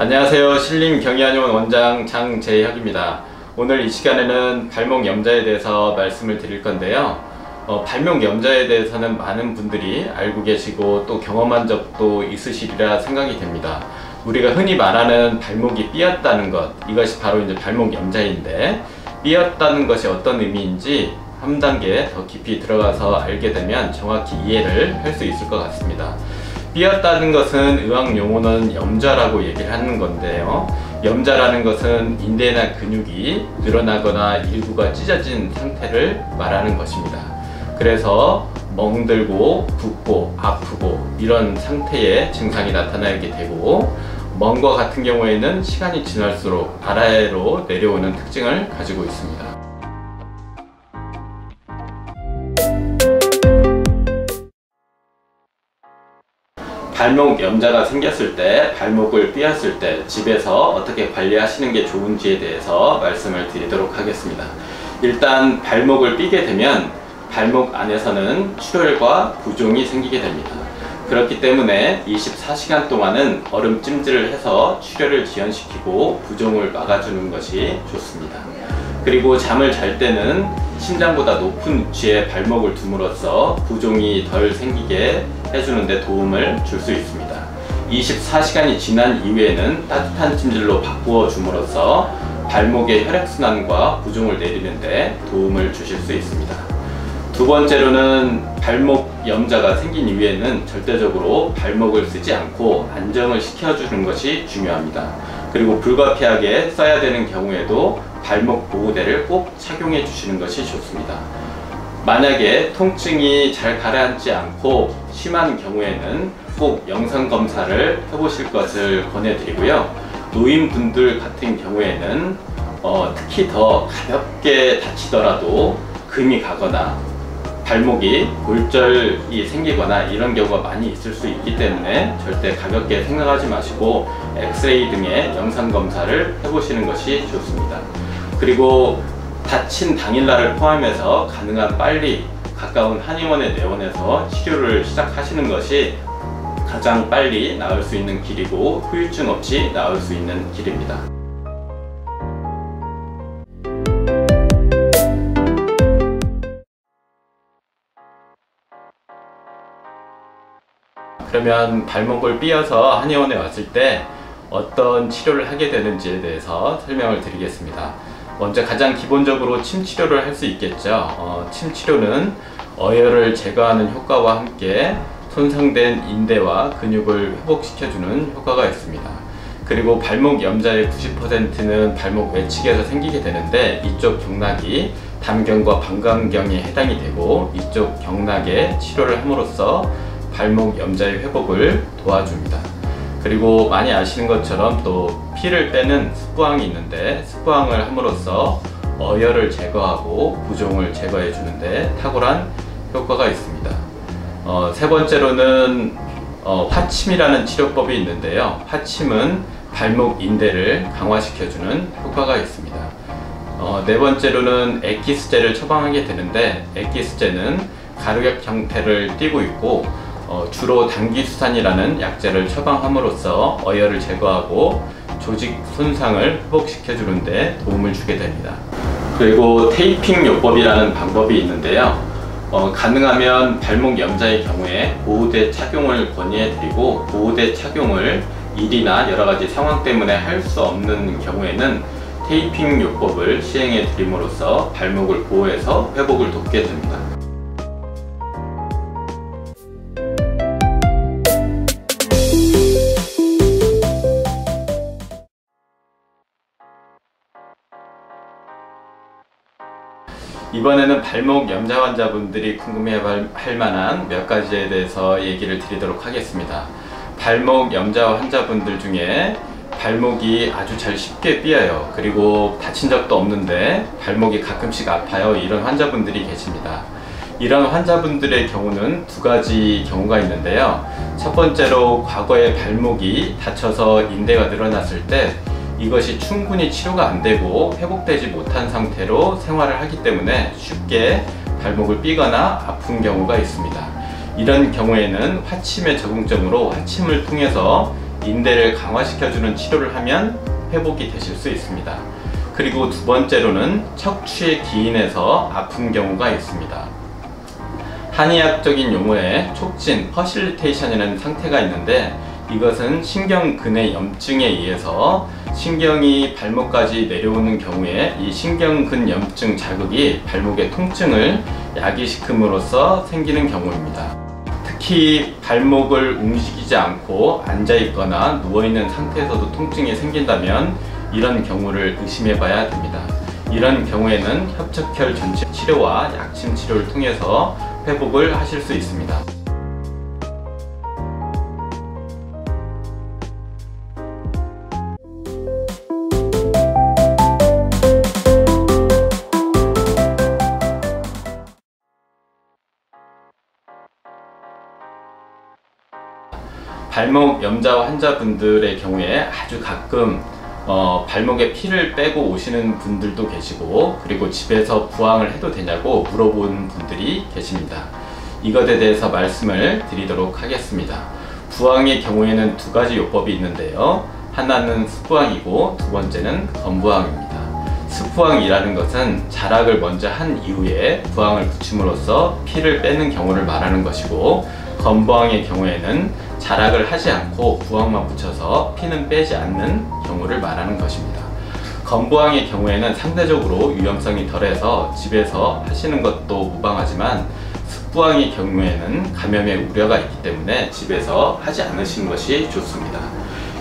안녕하세요. 신림경희한의원 원장 장재혁입니다. 오늘 이 시간에는 발목 염좌에 대해서 말씀을 드릴 건데요. 발목 염좌에 대해서는 많은 분들이 알고 계시고 또 경험한 적도 있으시리라 생각이 됩니다. 우리가 흔히 말하는 발목이 삐었다는 것, 이것이 바로 이제 발목 염좌인데, 삐었다는 것이 어떤 의미인지 한 단계 더 깊이 들어가서 알게 되면 정확히 이해를 할 수 있을 것 같습니다. 삐었다는 것은 의학 용어는 염좌라고 얘기를 하는 건데요. 염좌라는 것은 인대나 근육이 늘어나거나 일부가 찢어진 상태를 말하는 것입니다. 그래서 멍들고 붓고 아프고 이런 상태의 증상이 나타나게 되고, 멍과 같은 경우에는 시간이 지날수록 아래로 내려오는 특징을 가지고 있습니다. 발목 염좌가 생겼을 때, 발목을 삐었을 때 집에서 어떻게 관리하시는 게 좋은지에 대해서 말씀을 드리도록 하겠습니다. 일단 발목을 삐게 되면 발목 안에서는 출혈과 부종이 생기게 됩니다. 그렇기 때문에 24시간 동안은 얼음 찜질을 해서 출혈을 지연시키고 부종을 막아주는 것이 좋습니다. 그리고 잠을 잘 때는 심장보다 높은 위치에 발목을 둠으로써 부종이 덜 생기게 해주는 데 도움을 줄 수 있습니다. 24시간이 지난 이후에는 따뜻한 찜질로 바꾸어 줌으로써 발목의 혈액순환과 부종을 내리는 데 도움을 주실 수 있습니다. 두 번째로는 발목 염좌가 생긴 이후에는 절대적으로 발목을 쓰지 않고 안정을 시켜주는 것이 중요합니다. 그리고 불가피하게 써야 되는 경우에도 발목 보호대를 꼭 착용해 주시는 것이 좋습니다. 만약에 통증이 잘 가라앉지 않고 심한 경우에는 꼭 영상 검사를 해보실 것을 권해드리고요. 노인분들 같은 경우에는 특히 더 가볍게 다치더라도 금이 가거나 발목이 골절이 생기거나 이런 경우가 많이 있을 수 있기 때문에 절대 가볍게 생각하지 마시고 엑스레이 등의 영상 검사를 해보시는 것이 좋습니다. 그리고 다친 당일날을 포함해서 가능한 빨리 가까운 한의원에 내원해서 치료를 시작하시는 것이 가장 빨리 나을 수 있는 길이고 후유증 없이 나을 수 있는 길입니다. 그러면 발목을 삐어서 한의원에 왔을 때 어떤 치료를 하게 되는지에 대해서 설명을 드리겠습니다. 먼저 가장 기본적으로 침 치료를 할 수 있겠죠. 침 치료는 어혈을 제거하는 효과와 함께 손상된 인대와 근육을 회복시켜주는 효과가 있습니다. 그리고 발목 염좌의 90%는 발목 외측에서 생기게 되는데, 이쪽 경락이 담경과 방광경에 해당이 되고 이쪽 경락에 치료를 함으로써 발목 염좌의 회복을 도와줍니다. 그리고 많이 아시는 것처럼 또 피를 빼는 습부항이 있는데, 습부항을 함으로써 어혈을 제거하고 부종을 제거해 주는데 탁월한 효과가 있습니다. 세 번째로는 화침이라는 치료법이 있는데요. 화침은 발목 인대를 강화시켜주는 효과가 있습니다. 네 번째로는 엑기스제를 처방하게 되는데, 엑기스제는 가루약 형태를 띠고 있고 주로 당기수산이라는 약제를 처방함으로써 어혈을 제거하고 조직 손상을 회복시켜 주는데 도움을 주게 됩니다. 그리고 테이핑 요법이라는 방법이 있는데요. 가능하면 발목 염좌의 경우에 보호대 착용을 권유해 드리고, 보호대 착용을 일이나 여러가지 상황 때문에 할 수 없는 경우에는 테이핑 요법을 시행해 드림으로써 발목을 보호해서 회복을 돕게 됩니다. 이번에는 발목 염좌 환자분들이 궁금해할 만한 몇 가지에 대해서 얘기를 드리도록 하겠습니다. 발목 염좌 환자분들 중에 발목이 아주 잘 쉽게 삐어요. 그리고 다친 적도 없는데 발목이 가끔씩 아파요. 이런 환자분들이 계십니다. 이런 환자분들의 경우는 두 가지 경우가 있는데요. 첫 번째로 과거에 발목이 다쳐서 인대가 늘어났을 때 이것이 충분히 치료가 안 되고 회복되지 못한 상태로 생활을 하기 때문에 쉽게 발목을 삐거나 아픈 경우가 있습니다. 이런 경우에는 화침의 적응점으로 화침을 통해서 인대를 강화시켜주는 치료를 하면 회복이 되실 수 있습니다. 그리고 두 번째로는 척추의 기인에서 아픈 경우가 있습니다. 한의학적인 용어에 촉진, 퍼실리테이션이라는 상태가 있는데, 이것은 신경근의 염증에 의해서 신경이 발목까지 내려오는 경우에 이 신경근 염증 자극이 발목의 통증을 야기시킴으로써 생기는 경우입니다. 특히 발목을 움직이지 않고 앉아 있거나 누워 있는 상태에서도 통증이 생긴다면 이런 경우를 의심해 봐야 됩니다. 이런 경우에는 협착혈 전체 치료와 약침 치료를 통해서 회복을 하실 수 있습니다. 발목 염좌 환자분들의 경우에 아주 가끔 발목에 피를 빼고 오시는 분들도 계시고, 그리고 집에서 부항을 해도 되냐고 물어보는 분들이 계십니다. 이것에 대해서 말씀을 드리도록 하겠습니다. 부항의 경우에는 두 가지 요법이 있는데요. 하나는 습부항이고 두 번째는 건부항입니다. 습부항이라는 것은 자락을 먼저 한 이후에 부항을 붙임으로써 피를 빼는 경우를 말하는 것이고, 건부항의 경우에는 자락을 하지 않고 부항만 붙여서 피는 빼지 않는 경우를 말하는 것입니다. 건부항의 경우에는 상대적으로 위험성이 덜해서 집에서 하시는 것도 무방하지만, 습부항의 경우에는 감염의 우려가 있기 때문에 집에서 하지 않으시는 것이 좋습니다.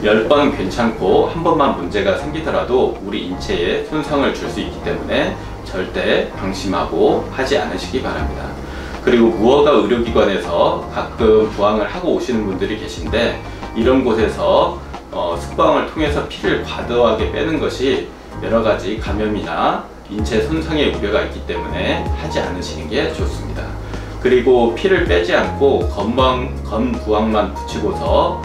10번 괜찮고 한 번만 문제가 생기더라도 우리 인체에 손상을 줄 수 있기 때문에 절대 방심하고 하지 않으시기 바랍니다. 그리고 무허가 의료기관에서 가끔 부항을 하고 오시는 분들이 계신데, 이런 곳에서 습부항을 통해서 피를 과도하게 빼는 것이 여러가지 감염이나 인체 손상의 우려가 있기 때문에 하지 않으시는 게 좋습니다. 그리고 피를 빼지 않고 건부항만 붙이고서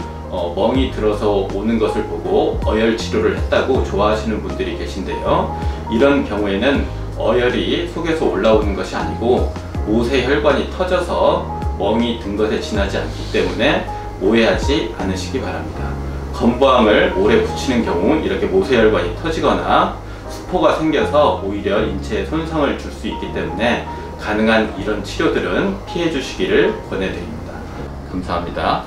멍이 들어서 오는 것을 보고 어혈 치료를 했다고 좋아하시는 분들이 계신데요. 이런 경우에는 어혈이 속에서 올라오는 것이 아니고 모세혈관이 터져서 멍이 든 것에 지나지 않기 때문에 오해하지 않으시기 바랍니다. 건부항을 오래 붙이는 경우 이렇게 모세혈관이 터지거나 수포가 생겨서 오히려 인체에 손상을 줄 수 있기 때문에 가능한 이런 치료들은 피해 주시기를 권해드립니다. 감사합니다.